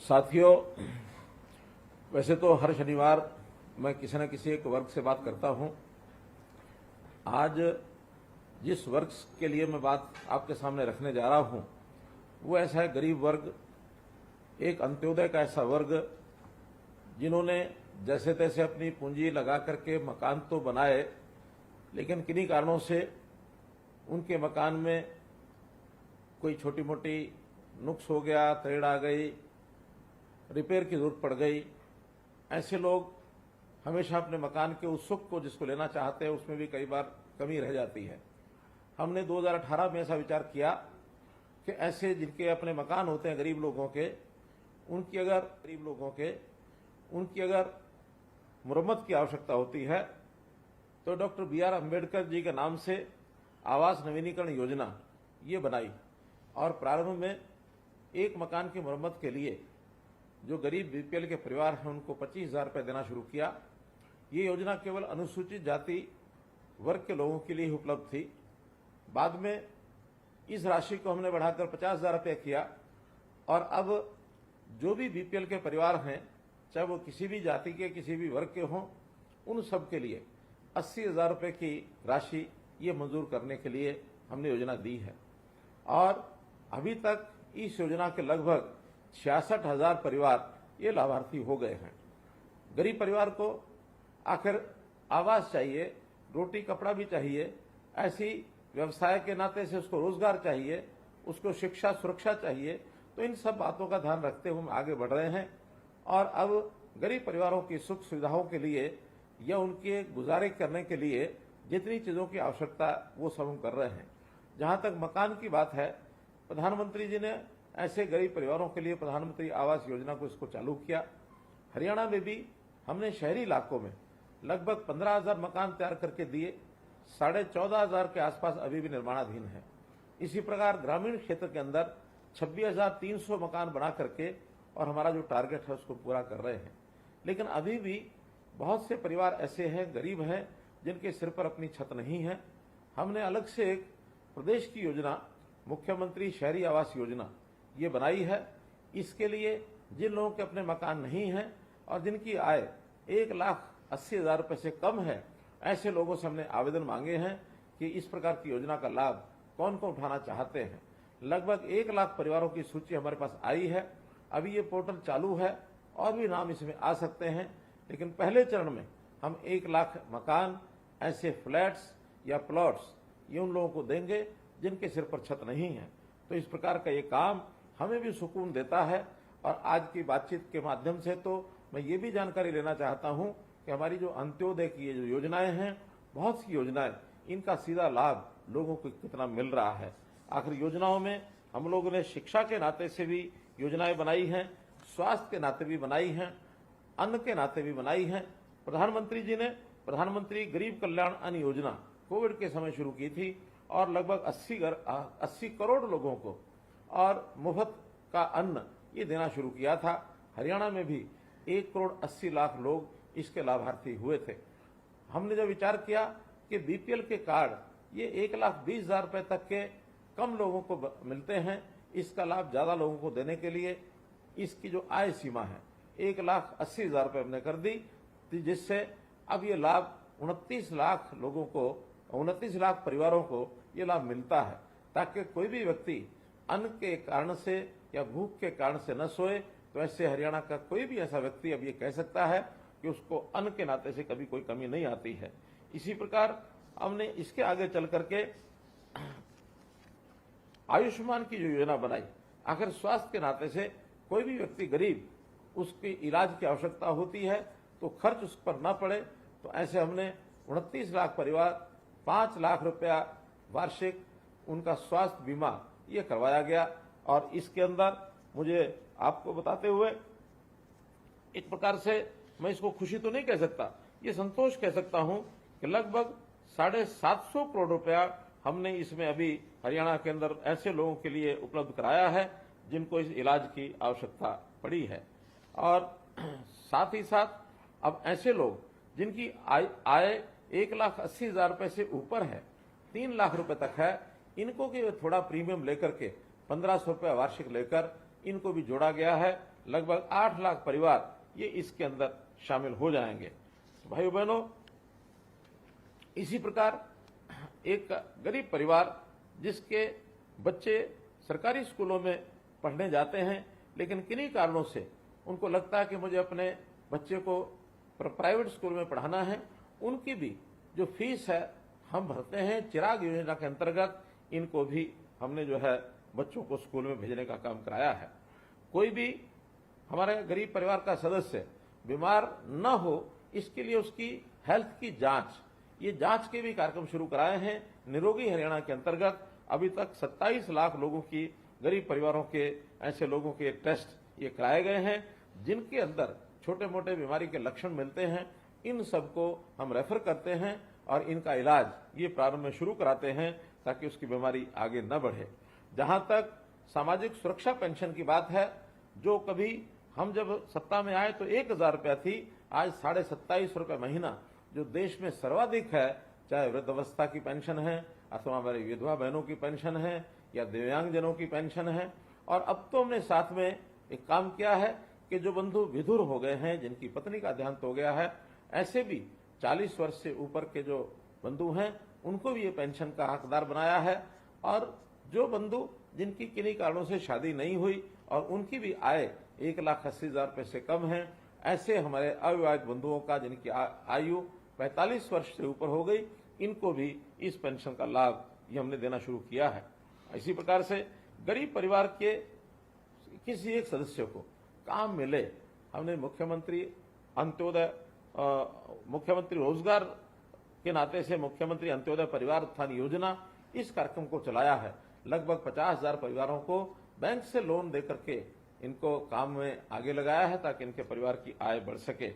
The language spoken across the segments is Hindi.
साथियों, वैसे तो हर शनिवार मैं किसी न किसी एक वर्ग से बात करता हूं। आज जिस वर्ग के लिए मैं बात आपके सामने रखने जा रहा हूं वो ऐसा है गरीब वर्ग, एक अंत्योदय का ऐसा वर्ग जिन्होंने जैसे तैसे अपनी पूंजी लगा करके मकान तो बनाए, लेकिन किन्हीं कारणों से उनके मकान में कोई छोटी मोटी नुक्स हो गया, तरेड़ आ गई, रिपेयर की जरूरत पड़ गई। ऐसे लोग हमेशा अपने मकान के उस सुख को जिसको लेना चाहते हैं उसमें भी कई बार कमी रह जाती है। हमने 2018 में ऐसा विचार किया कि ऐसे जिनके अपने मकान होते हैं गरीब लोगों के, उनकी अगर मुरम्मत की आवश्यकता होती है तो doctor B are Ambedkar ji के नाम से आवास नवीनीकरण योजना ये बनाई और प्रारंभ में एक मकान की मुरम्मत के लिए जो गरीब बीपीएल के परिवार हैं उनको 25,000 रुपये देना शुरू किया। ये योजना केवल अनुसूचित जाति वर्ग के लोगों के लिए ही उपलब्ध थी। बाद में इस राशि को हमने बढ़ाकर 50,000 रुपये किया और अब जो भी बीपीएल के परिवार हैं, चाहे वो किसी भी जाति के किसी भी वर्ग के हों, उन सब के लिए 80,000 रुपये की राशि ये मंजूर करने के लिए हमने योजना दी है। और अभी तक इस योजना के लगभग 66,000 परिवार ये लाभार्थी हो गए हैं। गरीब परिवार को आखिर आवास चाहिए, रोटी कपड़ा भी चाहिए, ऐसी व्यवसाय के नाते से उसको रोजगार चाहिए, उसको शिक्षा सुरक्षा चाहिए। तो इन सब बातों का ध्यान रखते हुए हम आगे बढ़ रहे हैं और अब गरीब परिवारों की सुख सुविधाओं के लिए या उनके गुजारे करने के लिए जितनी चीजों की आवश्यकता वो सब हम कर रहे हैं। जहां तक मकान की बात है, प्रधानमंत्री जी ने ऐसे गरीब परिवारों के लिए प्रधानमंत्री आवास योजना को इसको चालू किया। हरियाणा में भी हमने शहरी इलाकों में लगभग 15,000 मकान तैयार करके दिए, 14,500 के आसपास अभी भी निर्माणाधीन है। इसी प्रकार ग्रामीण क्षेत्र के अंदर 26,300 मकान बना करके और हमारा जो टारगेट है उसको पूरा कर रहे हैं। लेकिन अभी भी बहुत से परिवार ऐसे हैं, गरीब हैं, जिनके सिर पर अपनी छत नहीं है। हमने अलग से एक प्रदेश की योजना मुख्यमंत्री शहरी आवास योजना ये बनाई है। इसके लिए जिन लोगों के अपने मकान नहीं हैं और जिनकी आय 1,80,000 रुपये से कम है, ऐसे लोगों से हमने आवेदन मांगे हैं कि इस प्रकार की योजना का लाभ कौन कौन उठाना चाहते हैं। लगभग 1 लाख परिवारों की सूची हमारे पास आई है। अभी ये पोर्टल चालू है और भी नाम इसमें आ सकते हैं, लेकिन पहले चरण में हम 1 लाख मकान, ऐसे फ्लैट्स या प्लॉट्स ये उन लोगों को देंगे जिनके सिर पर छत नहीं है। तो इस प्रकार का ये काम हमें भी सुकून देता है। और आज की बातचीत के माध्यम से तो मैं ये भी जानकारी लेना चाहता हूं कि हमारी जो अंत्योदय की ये जो योजनाएं हैं, बहुत सी योजनाएं, इनका सीधा लाभ लोगों को कितना मिल रहा है। आखिर योजनाओं में हम लोगों ने शिक्षा के नाते से भी योजनाएं बनाई हैं, स्वास्थ्य के नाते भी बनाई हैं, अन्न के नाते भी बनाई हैं। प्रधानमंत्री जी ने प्रधानमंत्री गरीब कल्याण अन्न योजना कोविड के समय शुरू की थी और लगभग 80 करोड़ लोगों को और मुफ्त का अन्न ये देना शुरू किया था। हरियाणा में भी 1,80,00,000 लोग इसके लाभार्थी हुए थे। हमने जब विचार किया कि बीपीएल के कार्ड ये 1,20,000 रुपए तक के कम लोगों को मिलते हैं, इसका लाभ ज्यादा लोगों को देने के लिए इसकी जो आय सीमा है 1,80,000 रुपए हमने कर दी, जिससे अब ये लाभ 29 लाख लोगों को, 29 लाख परिवारों को ये लाभ मिलता है, ताकि कोई भी व्यक्ति अन्न के कारण से या भूख के कारण से न सोए। तो ऐसे हरियाणा का कोई भी ऐसा व्यक्ति अब ये कह सकता है कि उसको अन्न के नाते से कभी कोई कमी नहीं आती है। इसी प्रकार हमने इसके आगे चल करके आयुष्मान की जो योजना बनाई, आखिर स्वास्थ्य के नाते से कोई भी व्यक्ति गरीब, उसकी इलाज की आवश्यकता होती है तो खर्च उस पर न पड़े, तो ऐसे हमने 29 लाख परिवार 5 लाख रुपया वार्षिक उनका स्वास्थ्य बीमा ये करवाया गया। और इसके अंदर मुझे आपको बताते हुए एक प्रकार से मैं इसको खुशी तो नहीं कह सकता, ये संतोष कह सकता हूं कि लगभग 750 करोड़ रुपया हमने इसमें अभी हरियाणा के अंदर ऐसे लोगों के लिए उपलब्ध कराया है जिनको इस इलाज की आवश्यकता पड़ी है। और साथ ही साथ अब ऐसे लोग जिनकी आय 1,80,000 रुपए से ऊपर है, 3 लाख रुपए तक है, इनको कि थोड़ा प्रीमियम लेकर के 1,500 रुपये वार्षिक लेकर इनको भी जोड़ा गया है। लगभग 8 लाख परिवार ये इसके अंदर शामिल हो जाएंगे। तो भाइयों बहनों, इसी प्रकार एक गरीब परिवार जिसके बच्चे सरकारी स्कूलों में पढ़ने जाते हैं, लेकिन किन्हीं कारणों से उनको लगता है कि मुझे अपने बच्चे को प्राइवेट स्कूल में पढ़ाना है, उनकी भी जो फीस है हम भरते हैं चिराग योजना के अंतर्गत। इनको भी हमने जो है बच्चों को स्कूल में भेजने का काम कराया है। कोई भी हमारे गरीब परिवार का सदस्य बीमार न हो, इसके लिए उसकी हेल्थ की जांच, ये जांच के भी कार्यक्रम शुरू कराए हैं। निरोगी हरियाणा के अंतर्गत अभी तक 27 लाख लोगों की, गरीब परिवारों के ऐसे लोगों के टेस्ट ये कराए गए हैं जिनके अंदर छोटे मोटे बीमारी के लक्षण मिलते हैं। इन सबको हम रेफर करते हैं और इनका इलाज ये प्रारंभ में शुरू कराते हैं ताकि उसकी बीमारी आगे न बढ़े। जहां तक सामाजिक सुरक्षा पेंशन की बात है, जो कभी हम जब सत्ता में आए तो 1000 रुपया थी, आज 27.5 रुपये महीना जो देश में सर्वाधिक है, चाहे वृद्धावस्था की पेंशन है अथवा हमारी विधवा बहनों की पेंशन है या दिव्यांगजनों की पेंशन है। और अब तो हमने साथ में एक काम किया है कि जो बंधु विधुर हो गए हैं, जिनकी पत्नी का देहांत हो गया है, ऐसे भी 40 वर्ष से ऊपर के जो बंधु हैं उनको भी ये पेंशन का हकदार बनाया है। और जो बंधु जिनकी किन्हीं कारणों से शादी नहीं हुई और उनकी भी आय 1,80,000 रुपये से कम है, ऐसे हमारे अविवाहित बंधुओं का जिनकी आयु 45 वर्ष से ऊपर हो गई, इनको भी इस पेंशन का लाभ ये हमने देना शुरू किया है। इसी प्रकार से गरीब परिवार के किसी एक सदस्य को काम मिले, हमने मुख्यमंत्री रोजगार के नाते से मुख्यमंत्री अंत्योदय परिवार उत्थान योजना, इस कार्यक्रम को चलाया है। लगभग 50,000 परिवारों को बैंक से लोन देकर के इनको काम में आगे लगाया है ताकि इनके परिवार की आय बढ़ सके।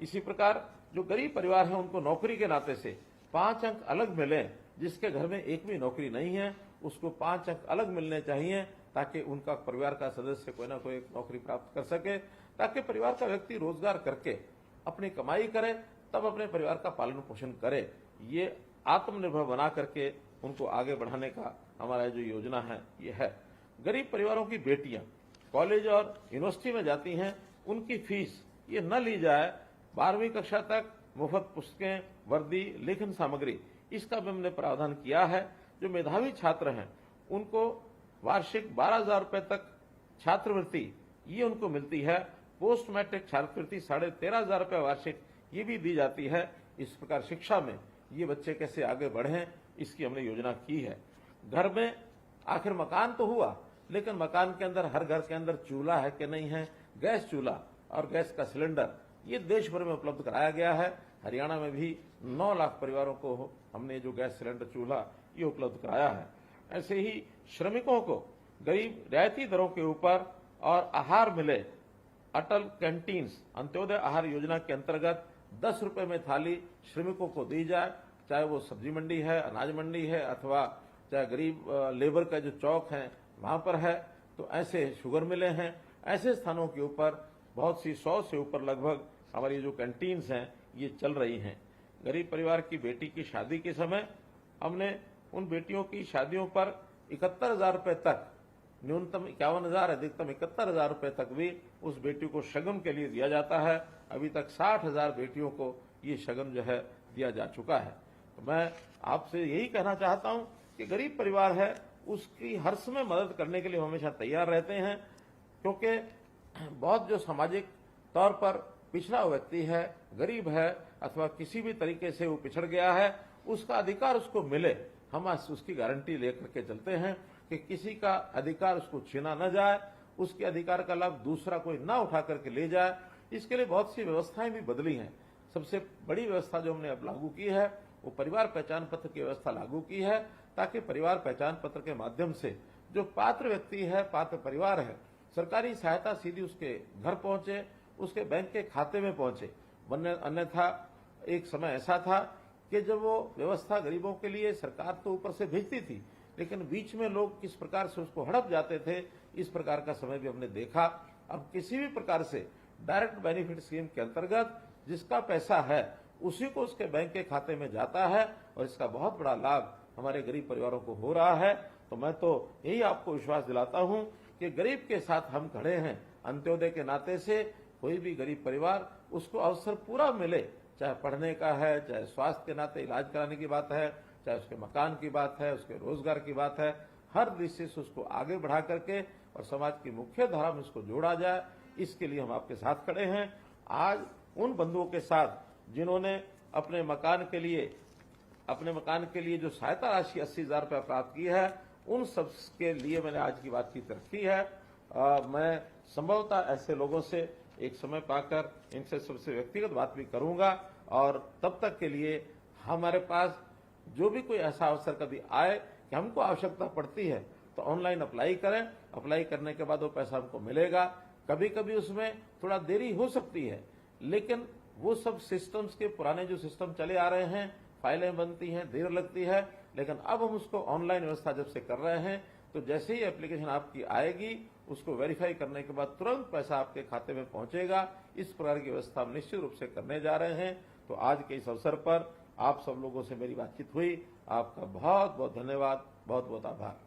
इसी प्रकार जो गरीब परिवार है उनको नौकरी के नाते से 5 अंक अलग मिले। जिसके घर में एक भी नौकरी नहीं है उसको 5 अंक अलग मिलने चाहिए ताकि उनका परिवार का सदस्य कोई ना कोई नौकरी प्राप्त कर सके, ताकि परिवार का व्यक्ति रोजगार करके अपनी कमाई करे, तब अपने परिवार का पालन पोषण करे। ये आत्मनिर्भर बना करके उनको आगे बढ़ाने का हमारा जो योजना है ये है। गरीब परिवारों की बेटियां कॉलेज और यूनिवर्सिटी में जाती हैं, उनकी फीस ये न ली जाए। 12वीं कक्षा तक मुफ्त पुस्तकें, वर्दी, लेखन सामग्री, इसका भी हमने प्रावधान किया है। जो मेधावी छात्र हैं उनको वार्षिक 12,000 रुपए तक छात्रवृत्ति ये उनको मिलती है। पोस्ट मैट्रिक छात्रवृत्ति 13,500 रुपए वार्षिक ये भी दी जाती है। इस प्रकार शिक्षा में ये बच्चे कैसे आगे बढ़ें, इसकी हमने योजना की है। घर में आखिर मकान तो हुआ, लेकिन मकान के अंदर, हर घर के अंदर चूल्हा है कि नहीं है, गैस चूल्हा और गैस का सिलेंडर ये देश भर में उपलब्ध कराया गया है। हरियाणा में भी 9 लाख परिवारों को हमने जो गैस सिलेंडर चूल्हा ये उपलब्ध कराया है। ऐसे ही श्रमिकों को गरीब रियायती दरों के ऊपर और आहार मिले। अटल कैंटीन्स अंत्योदय आहार योजना के अंतर्गत 10 रुपए में थाली श्रमिकों को दी जाए, चाहे वो सब्जी मंडी है, अनाज मंडी है, अथवा चाहे गरीब लेबर का जो चौक है वहां पर है। तो ऐसे शुगर मिले हैं, ऐसे स्थानों के ऊपर बहुत सी 100 से ऊपर लगभग हमारी जो कैंटीन्स हैं ये चल रही हैं। गरीब परिवार की बेटी की शादी के समय हमने उन बेटियों की शादियों पर 71,000 रुपए तक, न्यूनतम 51,000, अधिकतम 71,000 रुपए तक भी उस बेटी को शगन के लिए दिया जाता है। अभी तक 60,000 बेटियों को ये शगन जो है दिया जा चुका है। तो मैं आपसे यही कहना चाहता हूं कि गरीब परिवार है उसकी हर समय मदद करने के लिए हमेशा तैयार रहते हैं, क्योंकि बहुत जो सामाजिक तौर पर पिछड़ा व्यक्ति है, गरीब है, अथवा किसी भी तरीके से वो पिछड़ गया है, उसका अधिकार उसको मिले। हम उसकी गारंटी लेकर के चलते हैं कि किसी का अधिकार उसको छीना न जाए, उसके अधिकार का लाभ दूसरा कोई ना उठा करके ले जाए। इसके लिए बहुत सी व्यवस्थाएं भी बदली हैं। सबसे बड़ी व्यवस्था जो हमने अब लागू की है वो परिवार पहचान पत्र की व्यवस्था लागू की है, ताकि परिवार पहचान पत्र के माध्यम से जो पात्र व्यक्ति है, पात्र परिवार है, सरकारी सहायता सीधी उसके घर पहुंचे, उसके बैंक के खाते में पहुंचे। अन्यथा एक समय ऐसा था कि जब वो व्यवस्था गरीबों के लिए सरकार तो ऊपर से भेजती थी, लेकिन बीच में लोग किस प्रकार से उसको हड़प जाते थे, इस प्रकार का समय भी हमने देखा। अब किसी भी प्रकार से डायरेक्ट बेनिफिट स्कीम के अंतर्गत जिसका पैसा है उसी को उसके बैंक के खाते में जाता है और इसका बहुत बड़ा लाभ हमारे गरीब परिवारों को हो रहा है। तो मैं तो यही आपको विश्वास दिलाता हूं कि गरीब के साथ हम खड़े हैं। अंत्योदय के नाते से कोई भी गरीब परिवार उसको अवसर पूरा मिले, चाहे पढ़ने का है, चाहे स्वास्थ्य के नाते इलाज कराने की बात है, चाहे उसके मकान की बात है, उसके रोजगार की बात है, हर दृष्टि से उसको आगे बढ़ा करके और समाज की मुख्य धारा में उसको जोड़ा जाए, इसके लिए हम आपके साथ खड़े हैं। आज उन बंधुओं के साथ जिन्होंने अपने मकान के लिए जो सहायता राशि 80,000 रुपये प्राप्त की है, उन सब के लिए मैंने आज की बातचीत रखी है। मैं संभवतः ऐसे लोगों से एक समय पाकर इनसे सबसे व्यक्तिगत बात भी करूंगा, और तब तक के लिए हमारे पास जो भी कोई ऐसा अवसर कभी आए कि हमको आवश्यकता पड़ती है तो ऑनलाइन अप्लाई करें। अप्लाई करने के बाद वो पैसा हमको मिलेगा। कभी कभी उसमें थोड़ा देरी हो सकती है, लेकिन वो सब सिस्टम्स के पुराने जो सिस्टम चले आ रहे हैं, फाइलें बनती हैं, देर लगती है, लेकिन अब हम उसको ऑनलाइन व्यवस्था जब से कर रहे हैं तो जैसे ही एप्लीकेशन आपकी आएगी उसको वेरीफाई करने के बाद तुरंत पैसा आपके खाते में पहुंचेगा। इस प्रकार की व्यवस्था हम निश्चित रूप से करने जा रहे हैं। तो आज के इस अवसर पर आप सब लोगों से मेरी बातचीत हुई। आपका बहुत बहुत धन्यवाद, बहुत बहुत आभार।